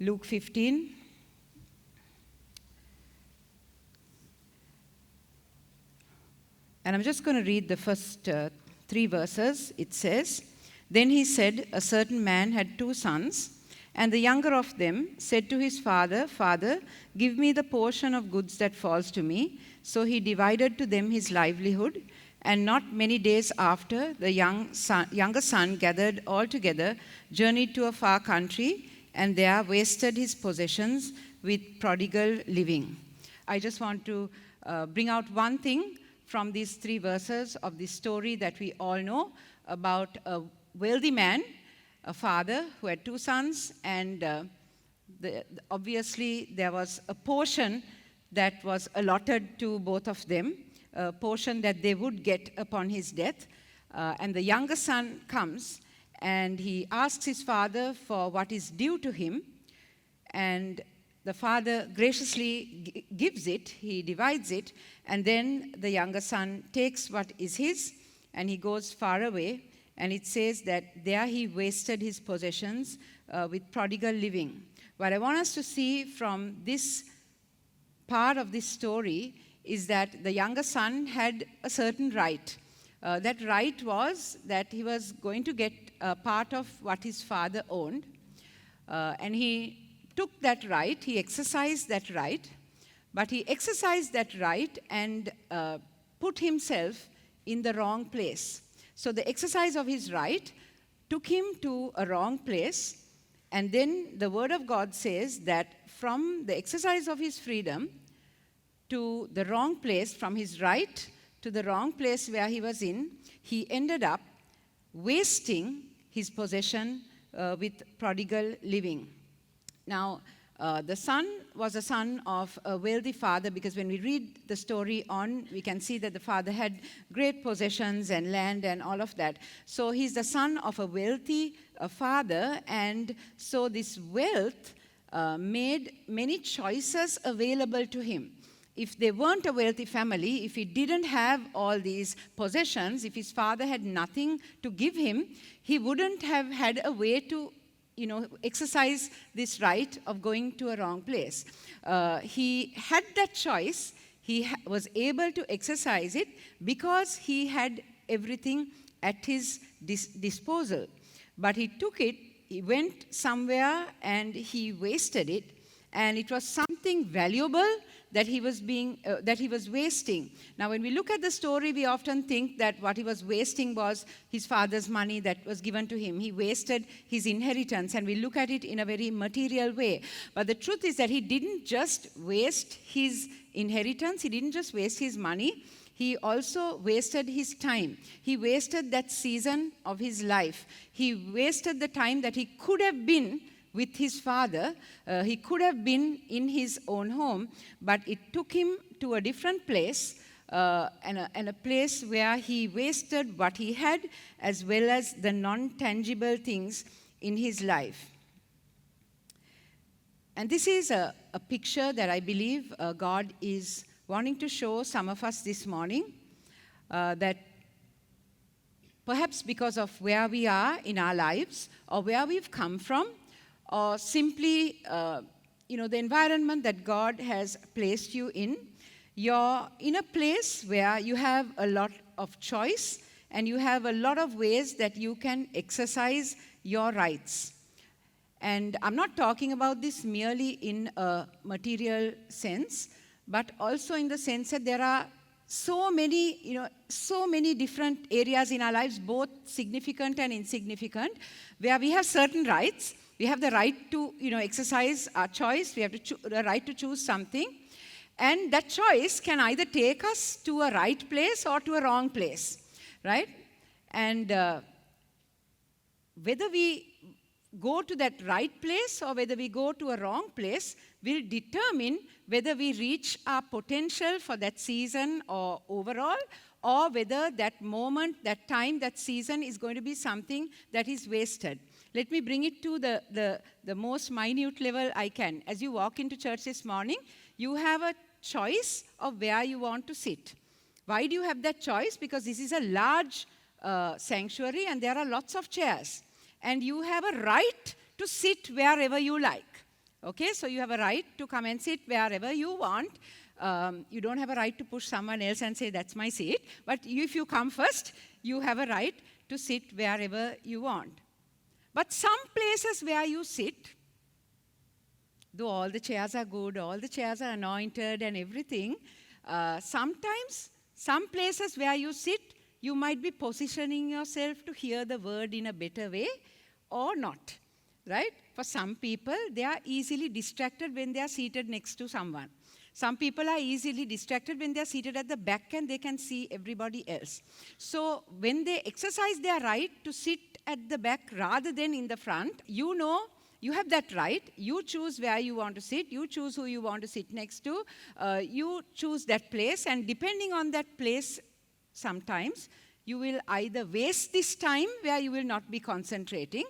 Luke 15. And I'm just going to read the first 3 verses. It says, "Then he said, a certain man had 2 sons, and the younger of them said to his father, 'Father, give me the portion of goods that falls to me.' So he divided to them his livelihood. And not many days after, the younger son gathered all together, journeyed to a far country, and there wasted his possessions with prodigal living." I just want to bring out one thing from these 3 verses of this story that we all know about a wealthy man, a father who had 2 sons, and obviously there was a portion that was allotted to both of them, a portion that they would get upon his death. And the younger son comes and he asks his father for what is due to him, and the father graciously gives it, he divides it, and then the younger son takes what is his and he goes far away. And it says that there he wasted his possessions with prodigal living. What I want us to see from this part of this story is that the younger son had a certain right. That right was that he was going to get a part of what his father owned. And he took that right, he exercised that right, but he exercised that right and put himself in the wrong place. So the exercise of his right took him to a wrong place, and then the Word of God says that from the exercise of his freedom to the wrong place, from his right to the wrong place where he was in, he ended up wasting his possession with prodigal living. Now, the son was a son of a wealthy father, because when we read the story on, we can see that the father had great possessions and land and all of that. So he's the son of a wealthy father, and so this wealth made many choices available to him. If they weren't a wealthy family, if he didn't have all these possessions, if his father had nothing to give him, he wouldn't have had a way to exercise this right of going to a wrong place. He had that choice. He was able to exercise it because he had everything at his disposal. But he took it, he went somewhere and he wasted it, and it was something valuable that he was wasting. Now, when we look at the story, we often think that what he was wasting was his father's money that was given to him. He wasted his inheritance, and we look at it in a very material way. But the truth is that he didn't just waste his inheritance, he didn't just waste his money, he also wasted his time. He wasted that season of his life. He wasted the time that he could have been with his father. He could have been in his own home, but it took him to a different place, and a place where he wasted what he had as well as the non-tangible things in his life. And this is a picture that I believe God is wanting to show some of us this morning, that perhaps because of where we are in our lives or where we've come from, or simply, the environment that God has placed you in, you're in a place where you have a lot of choice and you have a lot of ways that you can exercise your rights. And I'm not talking about this merely in a material sense, but also in the sense that there are so many different areas in our lives, both significant and insignificant, where we have certain rights. We have the right to, exercise our choice. We have the right to choose something. And that choice can either take us to a right place or to a wrong place, right? And whether we go to that right place or whether we go to a wrong place will determine whether we reach our potential for that season or overall, or whether that moment, that time, that season is going to be something that is wasted. Let me bring it to the most minute level I can. As you walk into church this morning, you have a choice of where you want to sit. Why do you have that choice? Because this is a large sanctuary and there are lots of chairs. And you have a right to sit wherever you like. Okay, so you have a right to come and sit wherever you want. You don't have a right to push someone else and say, that's my seat. But if you come first, you have a right to sit wherever you want. But some places where you sit, though all the chairs are good, all the chairs are anointed and everything, sometimes, some places where you sit, you might be positioning yourself to hear the word in a better way or not, right? For some people, they are easily distracted when they are seated next to someone. Some people are easily distracted when they are seated at the back and they can see everybody else. So when they exercise their right to sit at the back rather than in the front, you know you have that right. You choose where you want to sit. You choose who you want to sit next to. You choose that place. And depending on that place, sometimes you will either waste this time where you will not be concentrating,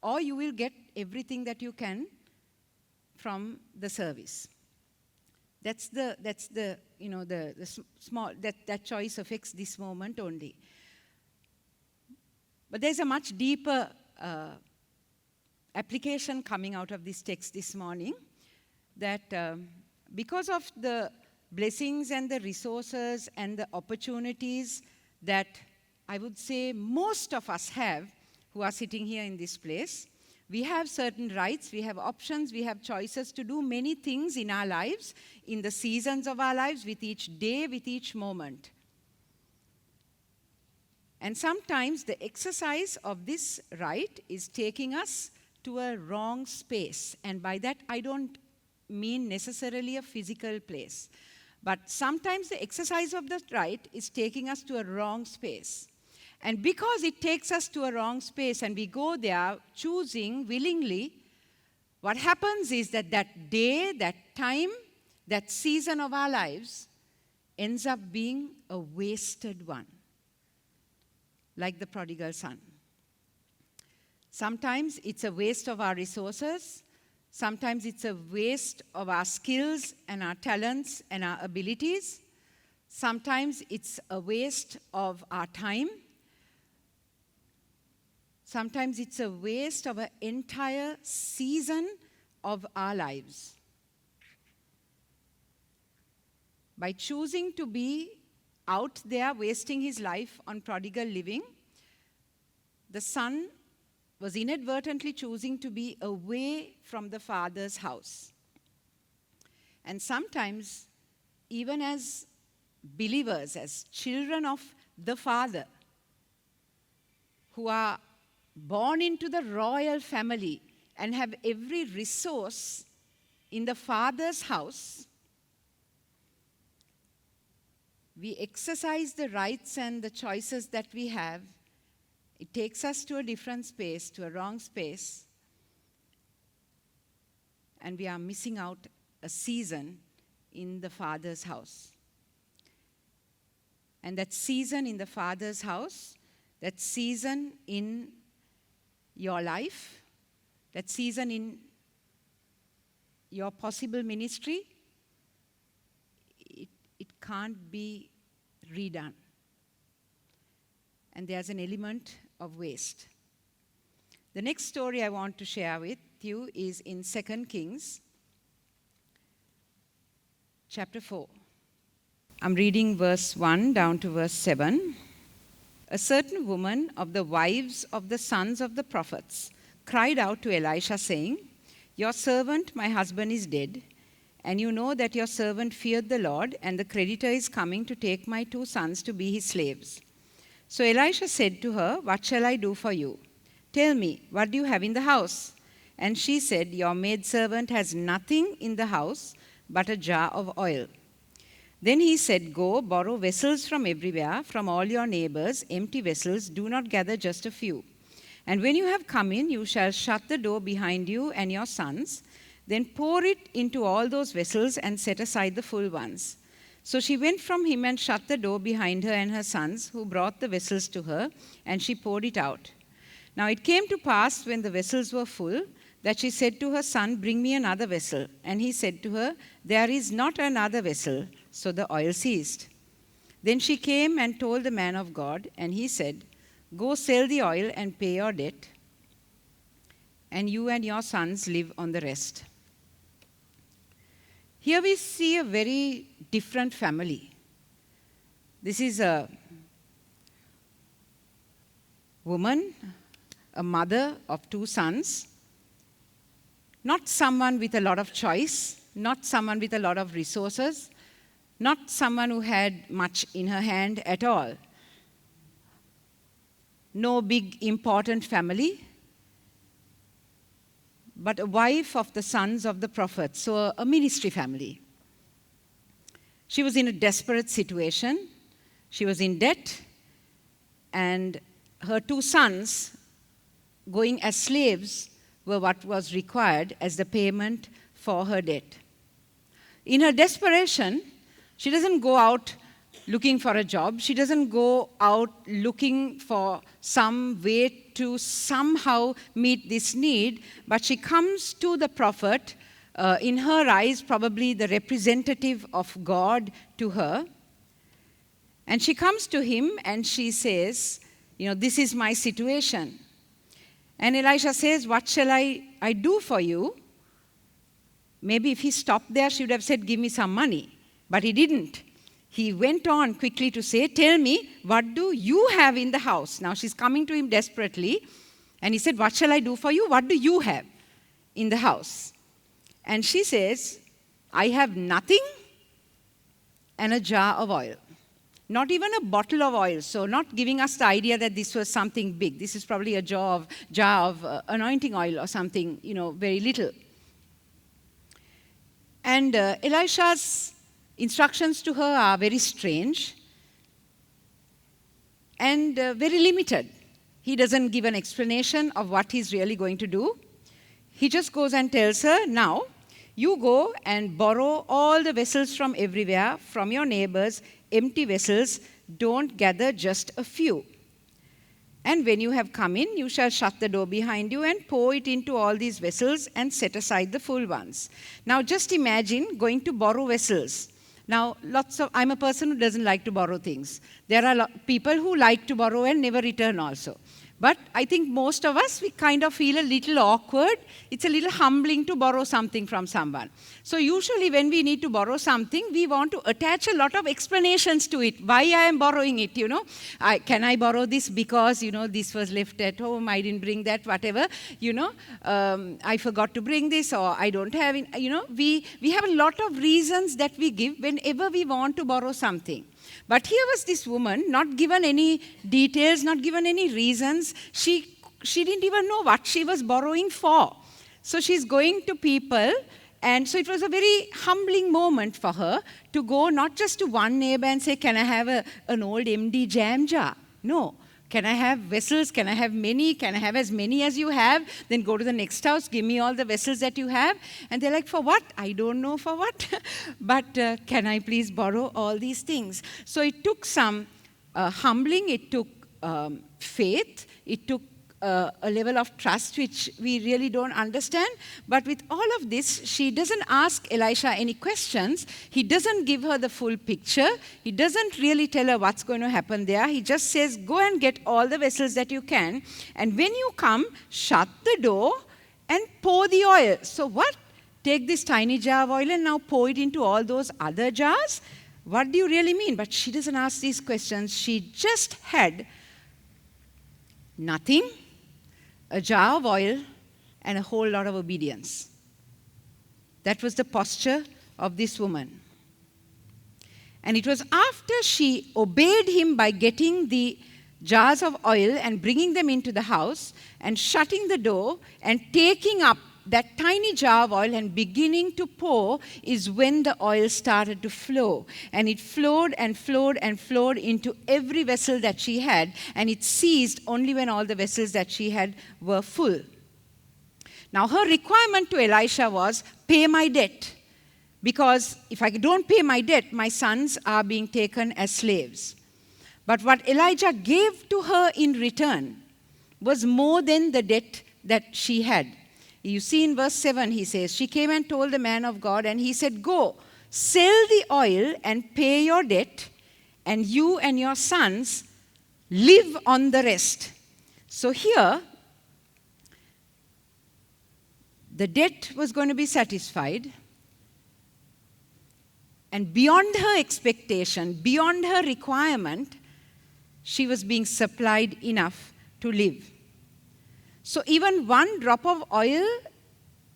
or you will get everything that you can from the service. That's the you know, the small, that choice affects this moment only. But there's a much deeper application coming out of this text this morning, that because of the blessings and the resources and the opportunities that I would say most of us have who are sitting here in this place, we have certain rights, we have options, we have choices to do many things in our lives, in the seasons of our lives, with each day, with each moment. And sometimes the exercise of this right is taking us to a wrong space. And by that, I don't mean necessarily a physical place. But sometimes the exercise of the right is taking us to a wrong space. And because it takes us to a wrong space and we go there choosing willingly, what happens is that that day, that time, that season of our lives ends up being a wasted one, like the prodigal son. Sometimes it's a waste of our resources. Sometimes it's a waste of our skills and our talents and our abilities. Sometimes it's a waste of our time. Sometimes it's a waste of an entire season of our lives. By choosing to be out there wasting his life on prodigal living, the son was inadvertently choosing to be away from the Father's house. And sometimes, even as believers, as children of the Father, who are born into the royal family and have every resource in the Father's house, we exercise the rights and the choices that we have. It takes us to a different space, to a wrong space, and we are missing out a season in the Father's house. And that season in the Father's house, that season in your life, that season in your possible ministry, it can't be redone. And there's an element of waste. The next story I want to share with you is in 2 Kings, chapter 4. I'm reading verse 1 down to verse 7. A certain woman of the wives of the sons of the prophets cried out to Elisha, saying, "Your servant, my husband, is dead, and you know that your servant feared the Lord, and the creditor is coming to take my 2 sons to be his slaves." So Elisha said to her, "What shall I do for you? Tell me, what do you have in the house?" And she said, "Your maidservant has nothing in the house but a jar of oil." Then he said, "Go, borrow vessels from everywhere, from all your neighbors, empty vessels, do not gather just a few. And when you have come in, you shall shut the door behind you and your sons. Then pour it into all those vessels and set aside the full ones." So she went from him and shut the door behind her and her sons, who brought the vessels to her, and she poured it out. Now it came to pass, when the vessels were full, that she said to her son, "Bring me another vessel." And he said to her, "There is not another vessel." So the oil ceased. Then she came and told the man of God, and he said, "Go sell the oil and pay your debt, and you and your sons live on the rest." Here we see a very different family. This is a woman, a mother of 2 sons, not someone with a lot of choice, not someone with a lot of resources, not someone who had much in her hand at all. No big important family, but a wife of the sons of the prophet, so a ministry family. She was in a desperate situation. She was in debt, and her 2 sons, going as slaves, were what was required as the payment for her debt. In her desperation, she doesn't go out looking for a job. She doesn't go out looking for some way to somehow meet this need, but she comes to the prophet, in her eyes, probably the representative of God to her. And she comes to him and she says, this is my situation. And Elisha says, what shall I do for you? Maybe if he stopped there, she would have said, give me some money. But he didn't. He went on quickly to say, tell me, what do you have in the house? Now she's coming to him desperately. And he said, what shall I do for you? What do you have in the house? And she says, I have nothing and a jar of oil. Not even a bottle of oil, so not giving us the idea that this was something big. This is probably a jar of anointing oil or something, very little. And Elisha's instructions to her are very strange and very limited. He doesn't give an explanation of what he's really going to do. He just goes and tells her, now, you go and borrow all the vessels from everywhere, from your neighbors, empty vessels, don't gather just a few. And when you have come in, you shall shut the door behind you and pour it into all these vessels and set aside the full ones. Now just imagine going to borrow vessels. Now, I'm a person who doesn't like to borrow things. There are people who like to borrow and never return also. But I think most of us, we kind of feel a little awkward. It's a little humbling to borrow something from someone. So usually when we need to borrow something, we want to attach a lot of explanations to it. Why I am borrowing it, Can I borrow this because, this was left at home, I didn't bring that, whatever, I forgot to bring this, or I don't have it, We have a lot of reasons that we give whenever we want to borrow something. But here was this woman, not given any details, not given any reasons. She didn't even know what she was borrowing for. So she's going to people, and so it was a very humbling moment for her to go not just to one neighbor and say, can I have an old MD jam jar? No. Can I have vessels? Can I have many? Can I have as many as you have? Then go to the next house, give me all the vessels that you have. And they're like, for what? I don't know for what. But can I please borrow all these things? So it took some humbling, it took faith, it took a level of trust which we really don't understand. But with all of this, she doesn't ask Elisha any questions. He doesn't give her the full picture. He doesn't really tell her what's going to happen there. He just says, go and get all the vessels that you can. And when you come, shut the door and pour the oil. So what? Take this tiny jar of oil and now pour it into all those other jars? What do you really mean? But she doesn't ask these questions. She just had nothing, a jar of oil, and a whole lot of obedience. That was the posture of this woman. And it was after she obeyed him by getting the jars of oil and bringing them into the house and shutting the door and taking up that tiny jar of oil and beginning to pour is when the oil started to flow. And it flowed and flowed and flowed into every vessel that she had, and it ceased only when all the vessels that she had were full. Now her requirement to Elisha was, pay my debt. Because if I don't pay my debt, my sons are being taken as slaves. But what Elijah gave to her in return was more than the debt that she had. You see in verse 7, he says, she came and told the man of God, and he said, go, sell the oil and pay your debt, and you and your sons live on the rest. So here, the debt was going to be satisfied. And beyond her expectation, beyond her requirement, she was being supplied enough to live. So even one drop of oil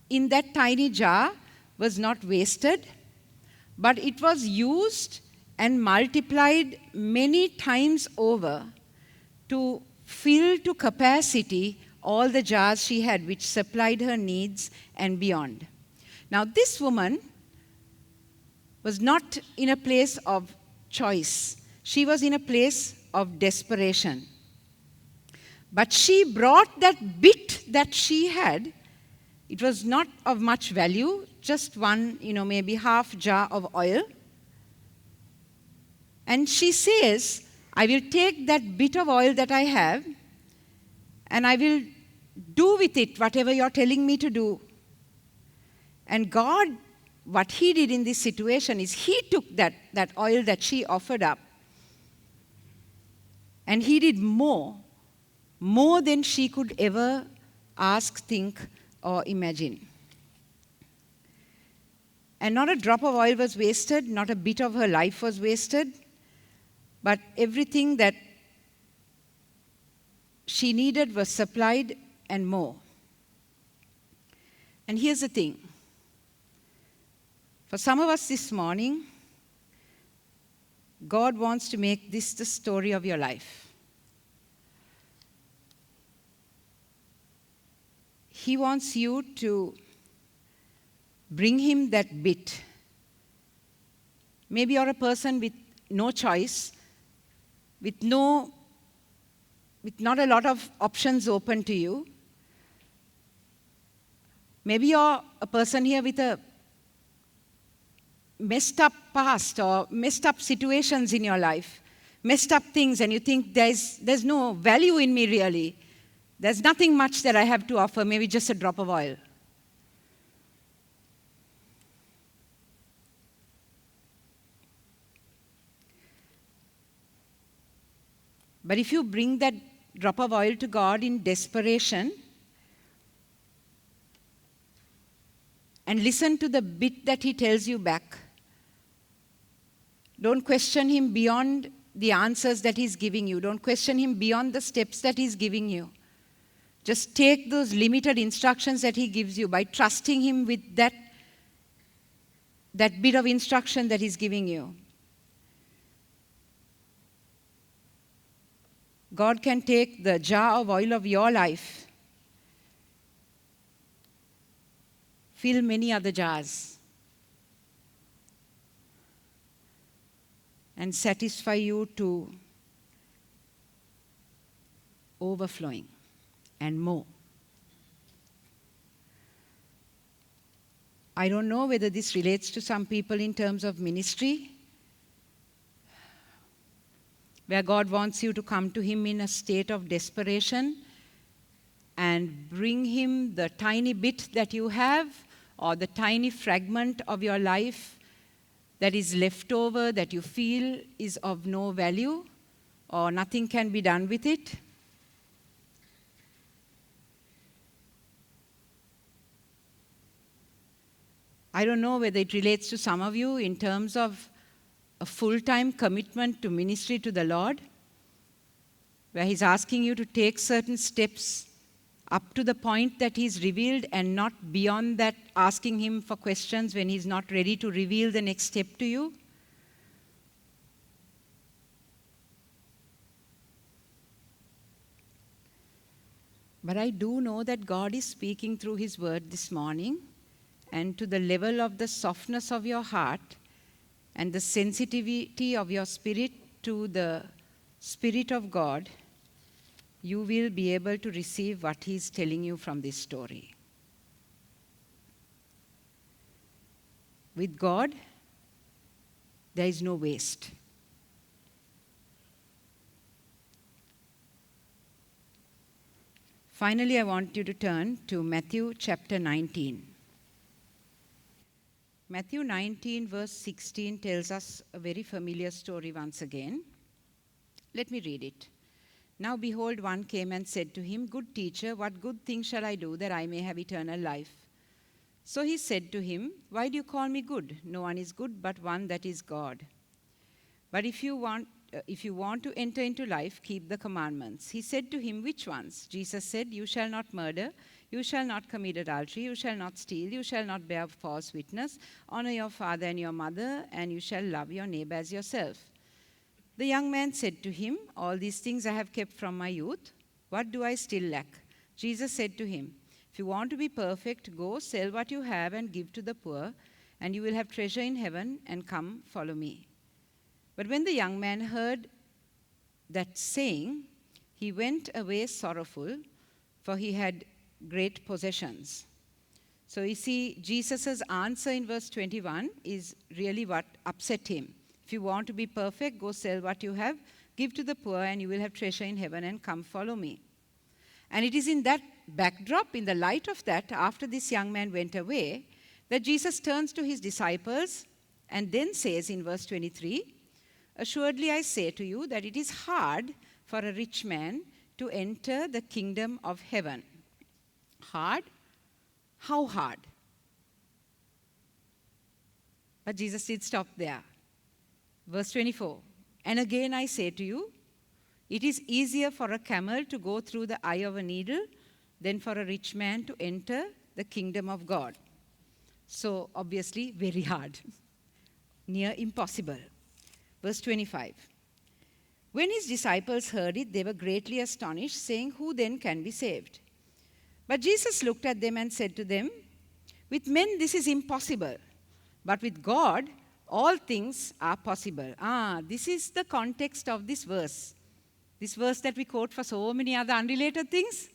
in that tiny jar was not wasted, but it was used and multiplied many times over to fill to capacity all the jars she had, which supplied her needs and beyond. Now, this woman was not in a place of choice. She was in a place of desperation. But she brought that bit that she had. It was not of much value, just one, maybe half jar of oil. And she says, I will take that bit of oil that I have, and I will do with it whatever you're telling me to do. And God, what he did in this situation is he took that oil that she offered up, and he did more than she could ever ask, think, or imagine. And not a drop of oil was wasted, not a bit of her life was wasted, but everything that she needed was supplied and more. And here's the thing. For some of us this morning, God wants to make this the story of your life. He wants you to bring him that bit. Maybe you're a person with no choice, with not a lot of options open to you. Maybe you're a person here with a messed up past or messed up situations in your life, messed up things, and you think there's no value in me really. There's nothing much that I have to offer, maybe just a drop of oil. But if you bring that drop of oil to God in desperation and listen to the bit that he tells you back, don't question him beyond the answers that he's giving you. Don't question him beyond the steps that he's giving you. Just take those limited instructions that he gives you by trusting him with that bit of instruction that he's giving you. God can take the jar of oil of your life, fill many other jars, and satisfy you to overflowing and more. I don't know whether this relates to some people in terms of ministry, where God wants you to come to him in a state of desperation and bring him the tiny bit that you have or the tiny fragment of your life that is left over, that you feel is of no value or nothing can be done with it. I don't know whether it relates to some of you in terms of a full-time commitment to ministry to the Lord, where he's asking you to take certain steps up to the point that he's revealed and not beyond that, asking him for questions when he's not ready to reveal the next step to you. But I do know that God is speaking through his word this morning, and to the level of the softness of your heart and the sensitivity of your spirit to the Spirit of God, you will be able to receive what he's telling you from this story. With God, there is no waste. Finally, I want you to turn to Matthew chapter 19. Matthew 19, verse 16 tells us a very familiar story once again. Let me read it. Now behold, one came and said to him, Good teacher, what good thing shall I do that I may have eternal life? So he said to him, "Why do you call me good? No one is good but one, that is God. But if you want to enter into life, keep the commandments." He said to him, "Which ones?" Jesus said, "You shall not murder, you shall not commit adultery, you shall not steal, you shall not bear false witness, honor your father and your mother, and you shall love your neighbor as yourself." The young man said to him, "All these things I have kept from my youth. What do I still lack?" Jesus said to him, "If you want to be perfect, go sell what you have and give to the poor, and you will have treasure in heaven, and come, follow me." But when the young man heard that saying, he went away sorrowful, for he had great possessions. So you see, Jesus' answer in verse 21 is really what upset him. If you want to be perfect, go sell what you have, give to the poor, and you will have treasure in heaven, and come follow me. And it is in that backdrop, in the light of that, after this young man went away, that Jesus turns to his disciples and then says in verse 23, "Assuredly I say to you that it is hard for a rich man to enter the kingdom of heaven." Hard? How hard? But Jesus did stop there. Verse 24, "And again I say to you, it is easier for a camel to go through the eye of a needle than for a rich man to enter the kingdom of God." So obviously very hard, near impossible. Verse 25, "When his disciples heard it, they were greatly astonished, saying, 'Who then can be saved?' But Jesus looked at them and said to them, 'With men this is impossible, but with God all things are possible.'" This is the context of this verse. This verse that we quote for so many other unrelated things.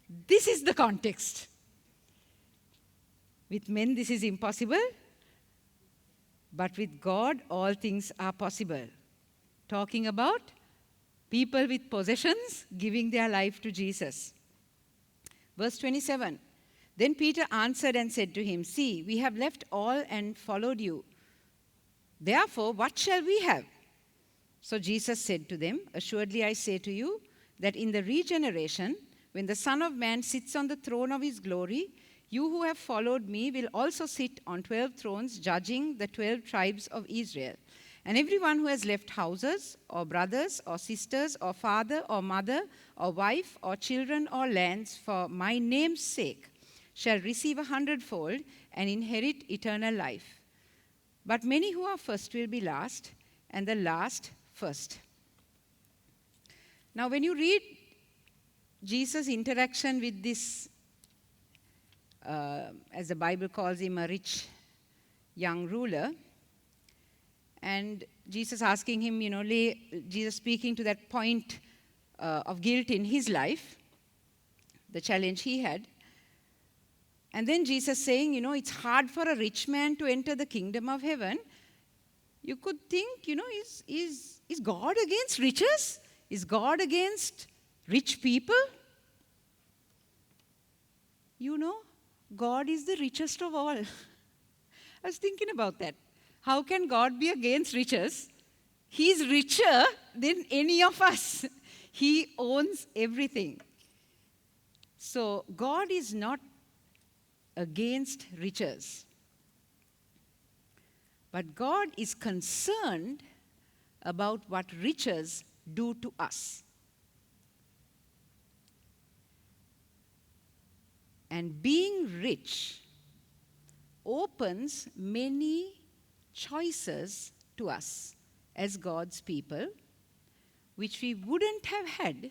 This is the context. With men this is impossible, but with God all things are possible. Talking about people with possessions giving their life to Jesus. Verse 27, "Then Peter answered and said to him, 'See, we have left all and followed you. Therefore, what shall we have?' So Jesus said to them, 'Assuredly I say to you that in the regeneration, when the Son of Man sits on the throne of his glory, you who have followed me will also sit on 12 thrones, judging the 12 tribes of Israel. And everyone who has left houses, or brothers, or sisters, or father, or mother, or wife, or children, or lands for my name's sake shall receive 100-fold and inherit eternal life. But many who are first will be last, and the last first.'" Now, when you read Jesus' interaction with this, as the Bible calls him, a rich young ruler, and Jesus asking him, Jesus speaking to that point of guilt in his life, the challenge he had. And then Jesus saying, it's hard for a rich man to enter the kingdom of heaven. You could think, is God against riches? Is God against rich people? God is the richest of all. I was thinking about that. How can God be against riches? He's richer than any of us. He owns everything. So God is not against riches. But God is concerned about what riches do to us. And being rich opens many choices to us as God's people, which we wouldn't have had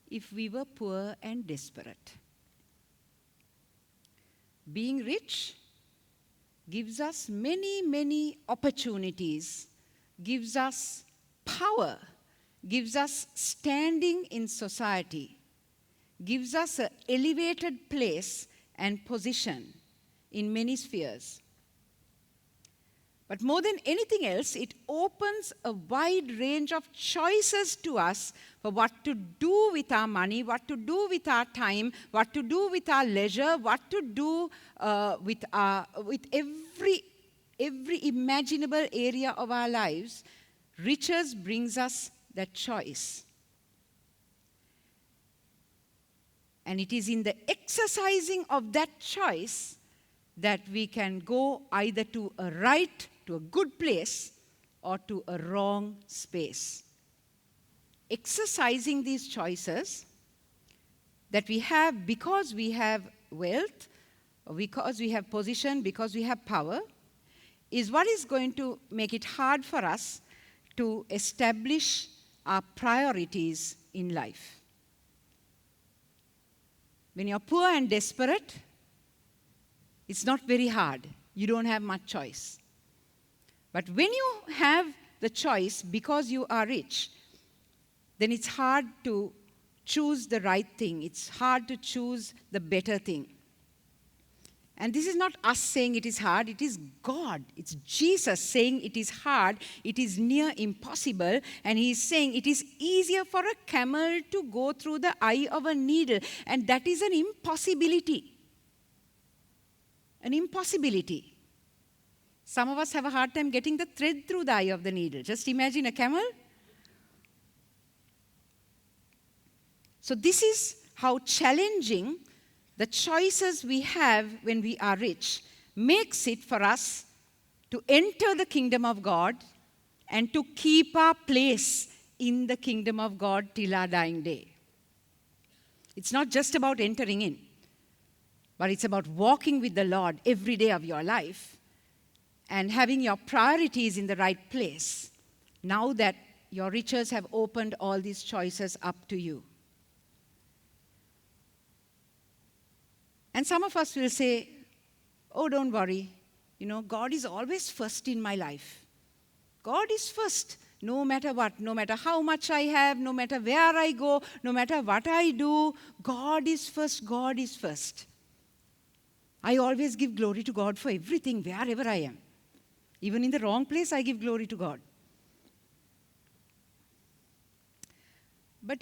if we were poor and desperate. Being rich gives us many, many opportunities, gives us power, gives us standing in society, gives us an elevated place and position in many spheres. But more than anything else, it opens a wide range of choices to us for what to do with our money, what to do with our time, what to do with our leisure, what to do with every imaginable area of our lives. Riches brings us that choice. And it is in the exercising of that choice that we can go either to a right, to a good place, or to a wrong space. Exercising these choices that we have because we have wealth, because we have position, because we have power, is what is going to make it hard for us to establish our priorities in life. When you're poor and desperate, it's not very hard. You don't have much choice. But when you have the choice because you are rich, then it's hard to choose the right thing. It's hard to choose the better thing. And this is not us saying it is hard, it is God. It's Jesus saying it is hard, it is near impossible, and He is saying it is easier for a camel to go through the eye of a needle, and that is an impossibility. An impossibility. Some of us have a hard time getting the thread through the eye of the needle. Just imagine a camel. So this is how challenging the choices we have when we are rich makes it for us to enter the kingdom of God and to keep our place in the kingdom of God till our dying day. It's not just about entering in, but it's about walking with the Lord every day of your life and having your priorities in the right place now that your riches have opened all these choices up to you. And some of us will say, oh, don't worry. God is always first in my life. God is first, no matter what, no matter how much I have, no matter where I go, no matter what I do, God is first, God is first. I always give glory to God for everything, wherever I am. Even in the wrong place, I give glory to God. But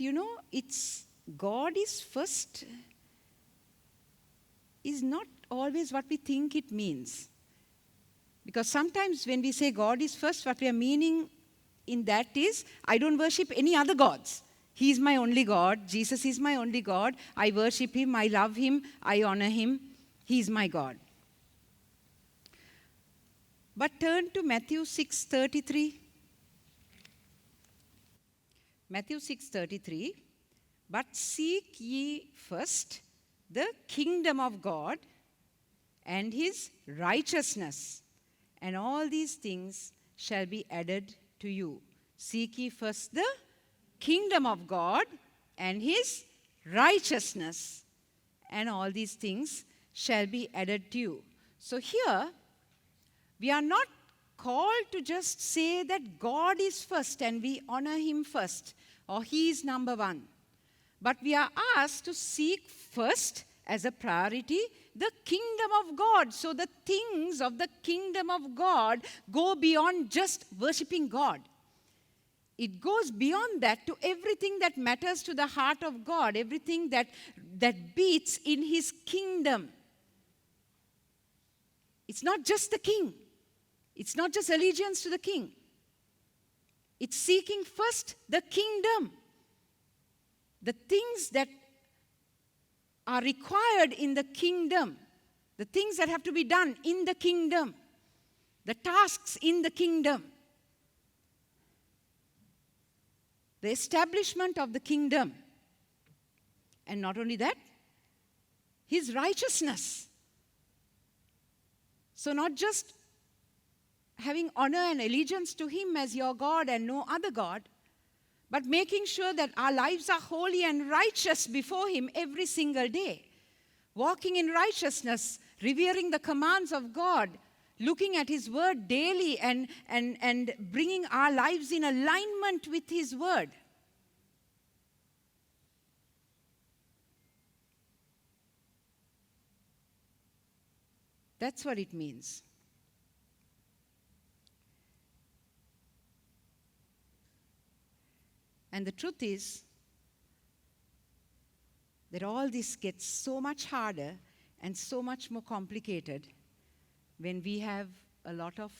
it's God is first is not always what we think it means. Because sometimes when we say God is first, what we are meaning in that is, I don't worship any other gods. He is my only God. Jesus is my only God. I worship Him. I love Him. I honor Him. He is my God. But turn to Matthew 6:33. Matthew 6:33. But seek ye first the kingdom of God and His righteousness, and all these things shall be added to you. Seek ye first the kingdom of God and His righteousness, and all these things shall be added to you. So here, we are not called to just say that God is first and we honor Him first, or He is number one. But we are asked to seek first, as a priority, the kingdom of God. So the things of the kingdom of God go beyond just worshiping God. It goes beyond that to everything that matters to the heart of God, everything that beats in His kingdom. It's not just the king. It's not just allegiance to the king. It's seeking first the kingdom. The things that are required in the kingdom, the things that have to be done in the kingdom, the tasks in the kingdom, the establishment of the kingdom. And not only that, His righteousness. So not just having honor and allegiance to Him as your God and no other God, but making sure that our lives are holy and righteous before Him every single day. Walking in righteousness, revering the commands of God, looking at His word daily and bringing our lives in alignment with His word. That's what it means. And the truth is that all this gets so much harder and so much more complicated when we have a lot of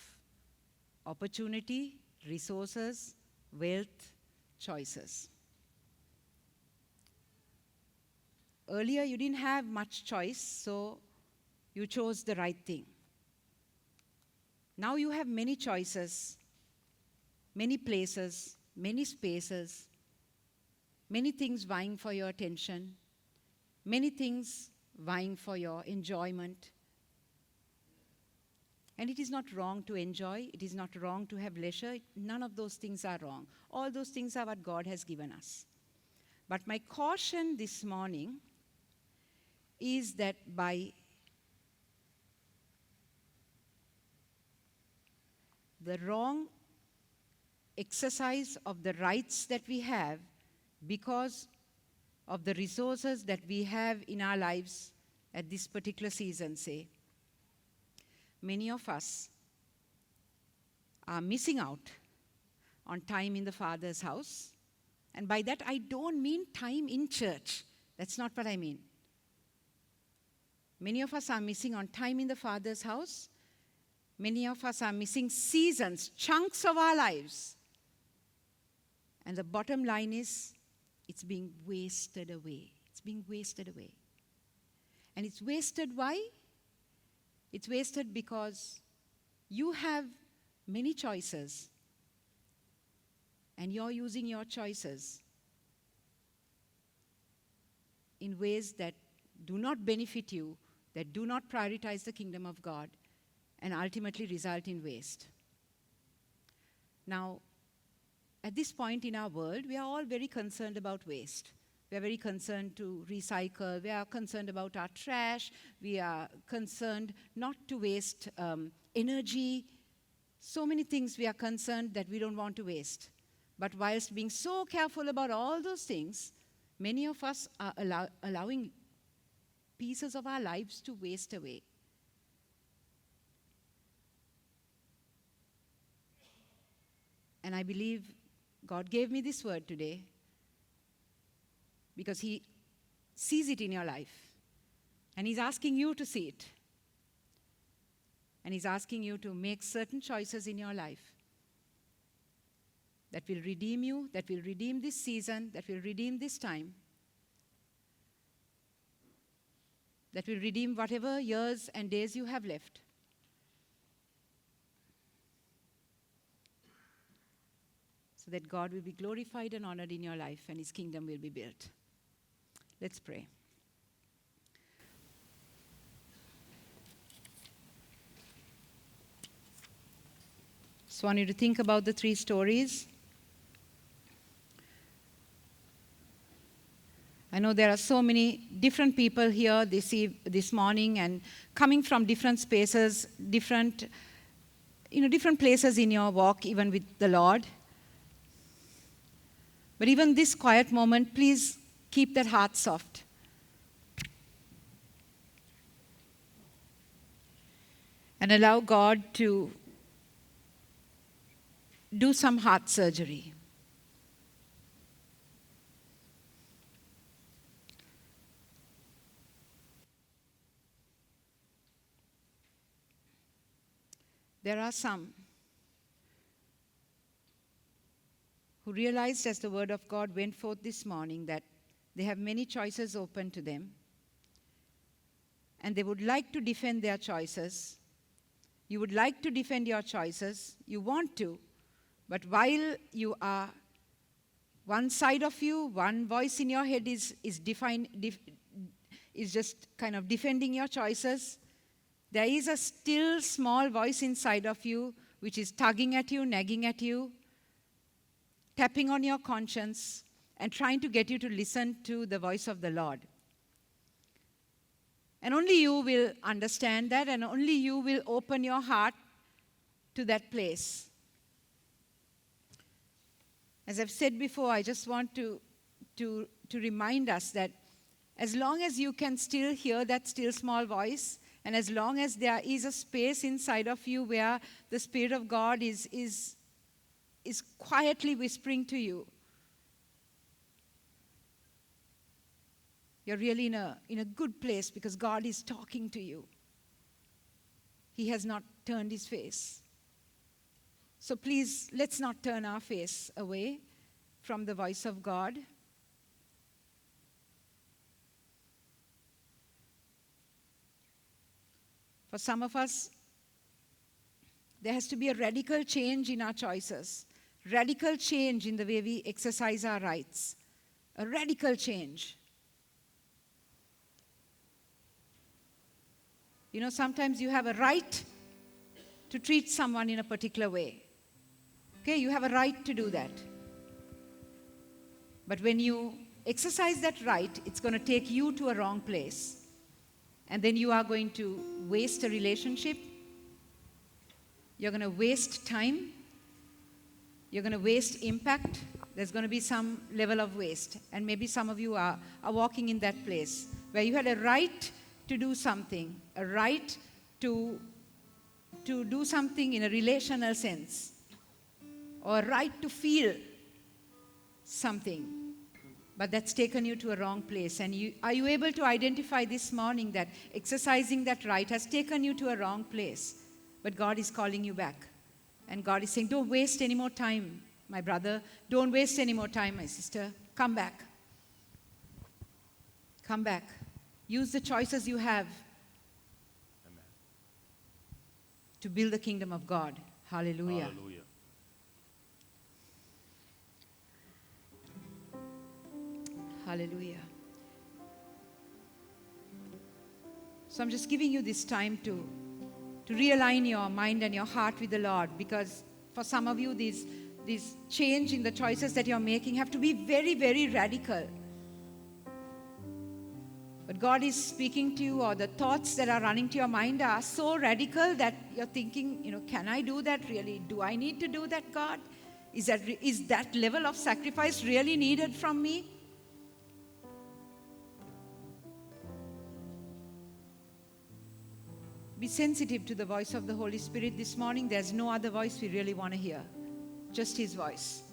opportunity, resources, wealth, choices. Earlier, you didn't have much choice, so You chose the right thing. Now you have many choices, many places, many spaces, many things vying for your attention, many things vying for your enjoyment. And it is not wrong to enjoy. It is not wrong to have leisure. None of those things are wrong. All those things are what God has given us. But my caution this morning is that by the wrong exercise of the rights that we have because of the resources that we have in our lives at this particular season, say, many of us are missing out on time in the Father's house. And by that, I don't mean time in church. That's not what I mean. Many of us are missing on time in the Father's house. Many of us are missing seasons, chunks of our lives. And the bottom line is, it's being wasted away. It's being wasted away. And it's wasted why? It's wasted because you have many choices, and you're using your choices in ways that do not benefit you, that do not prioritize the kingdom of God, and ultimately result in waste. Now, at this point in our world, we are all very concerned about waste. We are very concerned to recycle. We are concerned about our trash. We are concerned not to waste energy. So many things we are concerned that we don't want to waste. But whilst being so careful about all those things, many of us are allowing pieces of our lives to waste away. And I believe God gave me this word today because He sees it in your life. And He's asking you to see it. And He's asking you to make certain choices in your life that will redeem you, that will redeem this season, that will redeem this time, that will redeem whatever years and days you have left. So that God will be glorified and honored in your life and His kingdom will be built. Let's pray. So I want you to think about the 3 stories. I know there are so many different people here this morning and coming from different spaces, different places in your walk, even with the Lord. But even this quiet moment, please keep that heart soft. And allow God to do some heart surgery. There are some who realized as the word of God went forth this morning that they have many choices open to them, and they would like to defend their choices. You would like to defend your choices. You want to, but while you are one side of you, one voice in your head is just kind of defending your choices, there is a still small voice inside of you which is tugging at you, nagging at you, tapping on your conscience, and trying to get you to listen to the voice of the Lord. And only you will understand that, and only you will open your heart to that place. As I've said before, I just want to remind us that as long as you can still hear that still small voice, and as long as there is a space inside of you where the Spirit of God is quietly whispering to you, you're really in a good place because God is talking to you. He has not turned His face. So please, let's not turn our face away from the voice of God. For some of us, there has to be a radical change in our choices, radical change in the way we exercise our rights, a radical change. You know, sometimes you have a right to treat someone in a particular way. Okay, you have a right to do that. But when you exercise that right, it's going to take you to a wrong place. And then you are going to waste a relationship. You're going to waste time. You're going to waste impact. There's going to be some level of waste. And maybe some of you are walking in that place where you had a right to do something, a right to do something in a relational sense, or a right to feel something, but that's taken you to a wrong place. And are you able to identify this morning that exercising that right has taken you to a wrong place, but God is calling you back? And God is saying, don't waste any more time, my brother. Don't waste any more time, my sister. Come back. Come back. Use the choices you have to build the kingdom of God. Hallelujah. Hallelujah. Hallelujah. So I'm just giving you this time to realign your mind and your heart with the Lord, because for some of you, these change in the choices that you're making have to be very, very radical. But God is speaking to you, or the thoughts that are running to your mind are so radical that you're thinking, can I do that really? Do I need to do that, God? Is that level of sacrifice really needed from me? Be sensitive to the voice of the Holy Spirit this morning. There's no other voice we really want to hear, just His voice.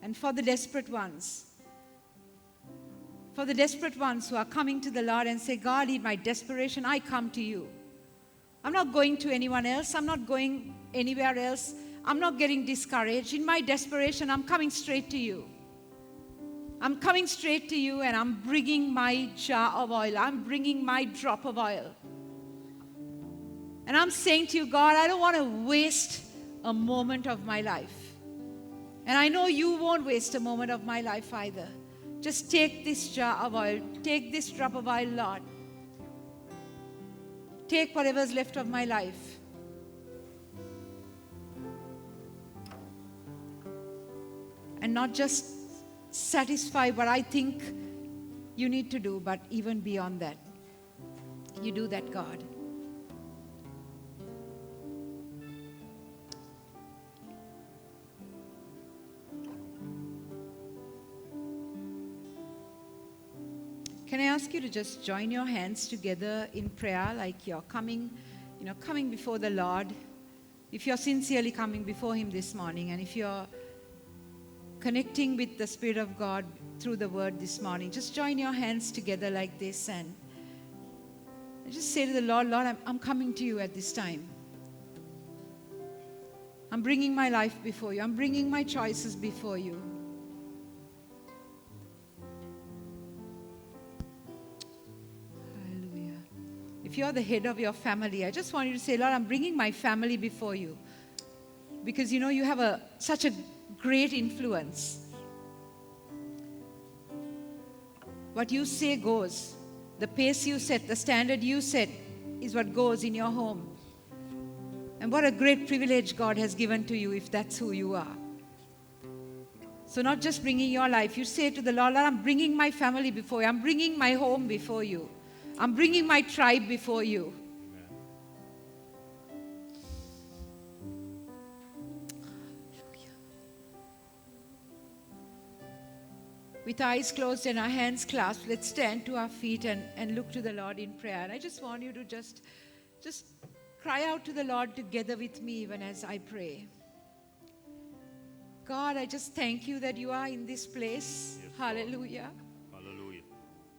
And for the desperate ones who are coming to the Lord and say, God, in my desperation, I come to you. I'm not going to anyone else. I'm not going anywhere else. I'm not getting discouraged. In my desperation, I'm coming straight to you. I'm coming straight to you, and I'm bringing my jar of oil. I'm bringing my drop of oil. And I'm saying to you, God, I don't want to waste a moment of my life. And I know you won't waste a moment of my life either. Just take this jar of oil. Take this drop of oil, Lord. Take whatever's left of my life. And not just satisfy what I think you need to do, but even beyond that. You do that, God. Can I ask you to just join your hands together in prayer, like you're coming before the Lord. If you're sincerely coming before Him this morning, and if you're connecting with the Spirit of God through the Word this morning, just join your hands together like this and just say to the Lord, Lord, I'm coming to you at this time. I'm bringing my life before you. I'm bringing my choices before you. If you're the head of your family, I just want you to say, Lord, I'm bringing my family before you. Because you have such a great influence. What you say goes. The pace you set, the standard you set is what goes in your home. And what a great privilege God has given to you if that's who you are. So not just bringing your life, you say to the Lord, Lord, I'm bringing my family before you. I'm bringing my home before you. I'm bringing my tribe before you. With eyes closed and our hands clasped, let's stand to our feet and look to the Lord in prayer. And I just want you to just cry out to the Lord together with me even as I pray. God, I just thank you that you are in this place. Yes, Hallelujah. Hallelujah.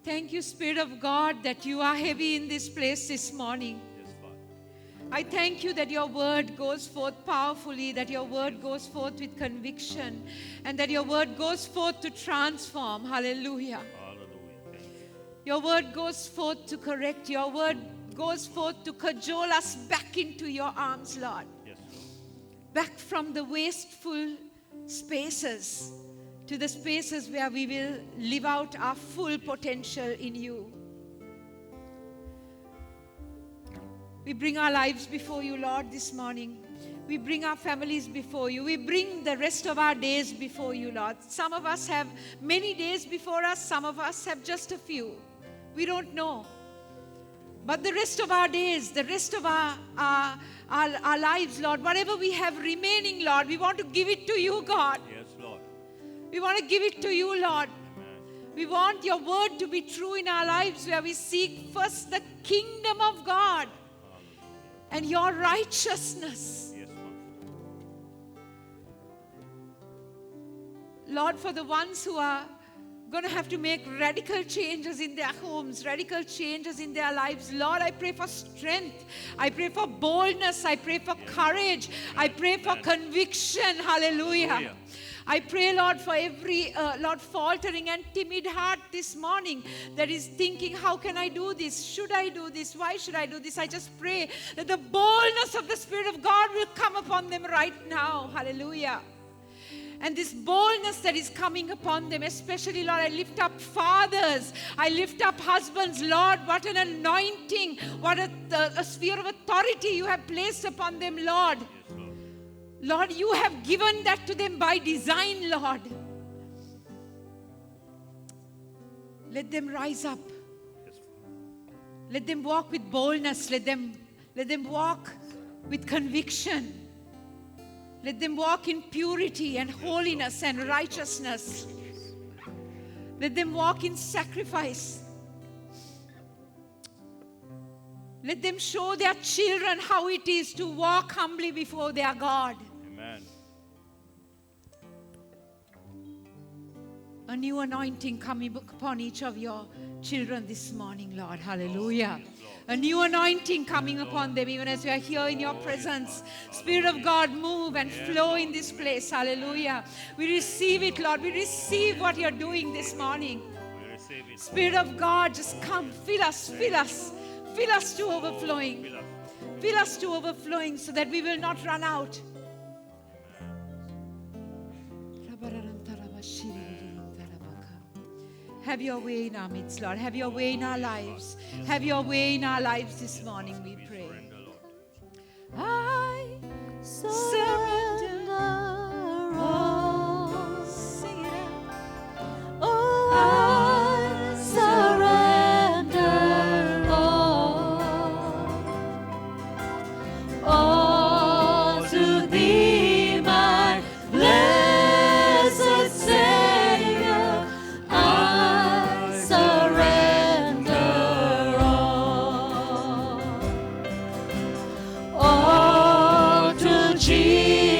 Thank you, Spirit of God, that you are heavy in this place this morning. Yes, Father. I thank you that your word goes forth powerfully, that your word goes forth with conviction, and that your word goes forth to transform. Hallelujah. Hallelujah. Thank you. Your word goes forth to correct. Your word goes forth to cajole us back into your arms, Lord. Yes, Lord. Back from the wasteful spaces to the spaces where we will live out our full potential in you. We bring our lives before you, Lord, this morning. We bring our families before you. We bring the rest of our days before you, Lord. Some of us have many days before us. Some of us have just a few. We don't know. But the rest of our days, the rest of our lives, Lord, whatever we have remaining, Lord, we want to give it to you, God. Yes, Lord. We want to give it to you, Lord. Amen. We want your word to be true in our lives, where we seek first the kingdom of God and your righteousness. Yes, Master. Lord, for the ones who are going to have to make radical changes in their homes, radical changes in their lives, Lord, I pray for strength. I pray for boldness. I pray for courage. I pray for conviction. Hallelujah. Hallelujah. I pray, Lord, for every, Lord, faltering and timid heart this morning that is thinking, how can I do this? Should I do this? Why should I do this? I just pray that the boldness of the Spirit of God will come upon them right now. Hallelujah. And this boldness that is coming upon them, especially, Lord, I lift up fathers. I lift up husbands. Lord, what an anointing, what a sphere of authority you have placed upon them, Lord. Yes, Lord. Lord, you have given that to them by design, Lord. Let them rise up. Yes, Father. Let them walk with boldness. Let them walk with conviction. Let them walk in purity and holiness and righteousness. Let them walk in sacrifice. Let them show their children how it is to walk humbly before their God. Amen. A new anointing coming upon each of your children this morning, Lord. Hallelujah. A new anointing coming upon them even as we are here in your presence. Spirit of God, move and flow in this place. Hallelujah. We receive it, Lord. We receive what you're doing this morning. We receive it. Spirit of God, just come. Fill us, fill us. Fill us to overflowing. Fill us. Fill us to overflowing so that we will not run out. Have your way in our midst, Lord. Have your way in our lives. Have your way in our lives this morning, we pray. Surrender, Lord. I surrender all. Sing it out. Oh, I surrender all to thee, my blessed Savior. I surrender all to Jesus.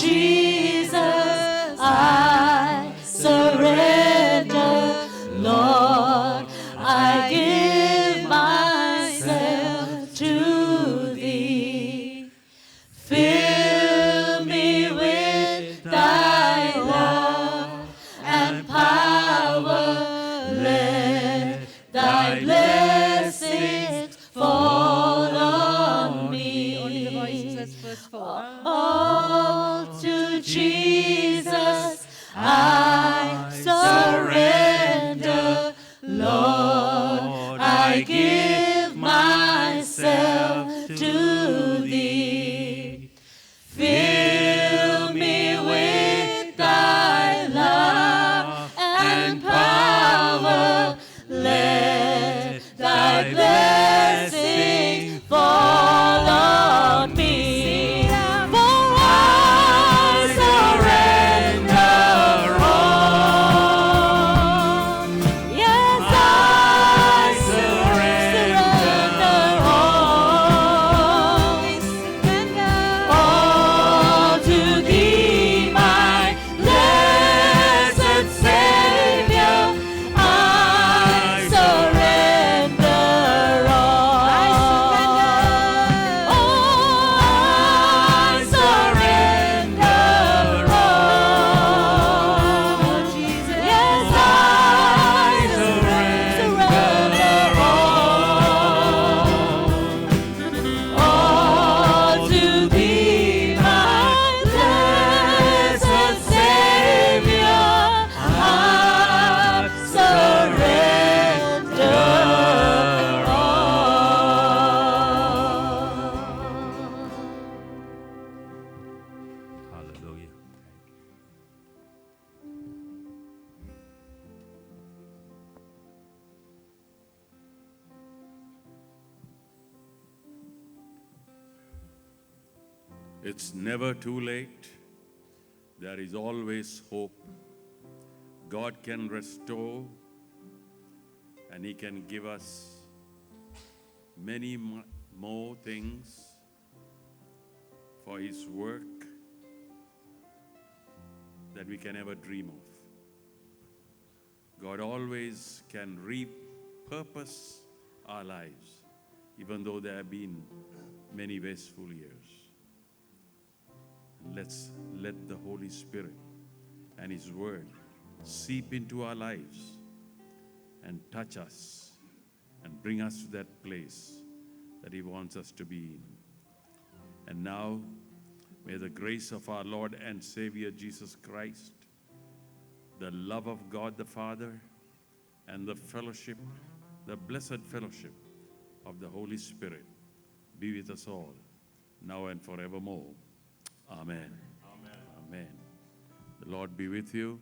Jesus, I surrender. Lord, I give myself to Thee. Fill me with Thy love and power. Let Thy blessings fall on me. Only the voices, that's verse 4. All to Jesus I surrender. Lord, I give myself to Thee. Fill me with Thy love and power. Let Thy blessings fall on me. For I surrender all. Yes, I surrender all to Thee, my blessed Savior. I surrender all. I surrender all. Jesus. Yes, I surrender all to Thee, my blessed Savior. I surrender all. Hallelujah. It's never too late. There is always hope. God can restore and He can give us many more things for His work that we can ever dream of. God always can repurpose our lives, even though there have been many wasteful years. Let's let the Holy Spirit and His Word seep into our lives and touch us and bring us to that place that He wants us to be in. And now, may the grace of our Lord and Savior Jesus Christ, the love of God the Father, and the fellowship, the blessed fellowship of the Holy Spirit be with us all, now and forevermore. Amen. Amen. Amen. The Lord be with you.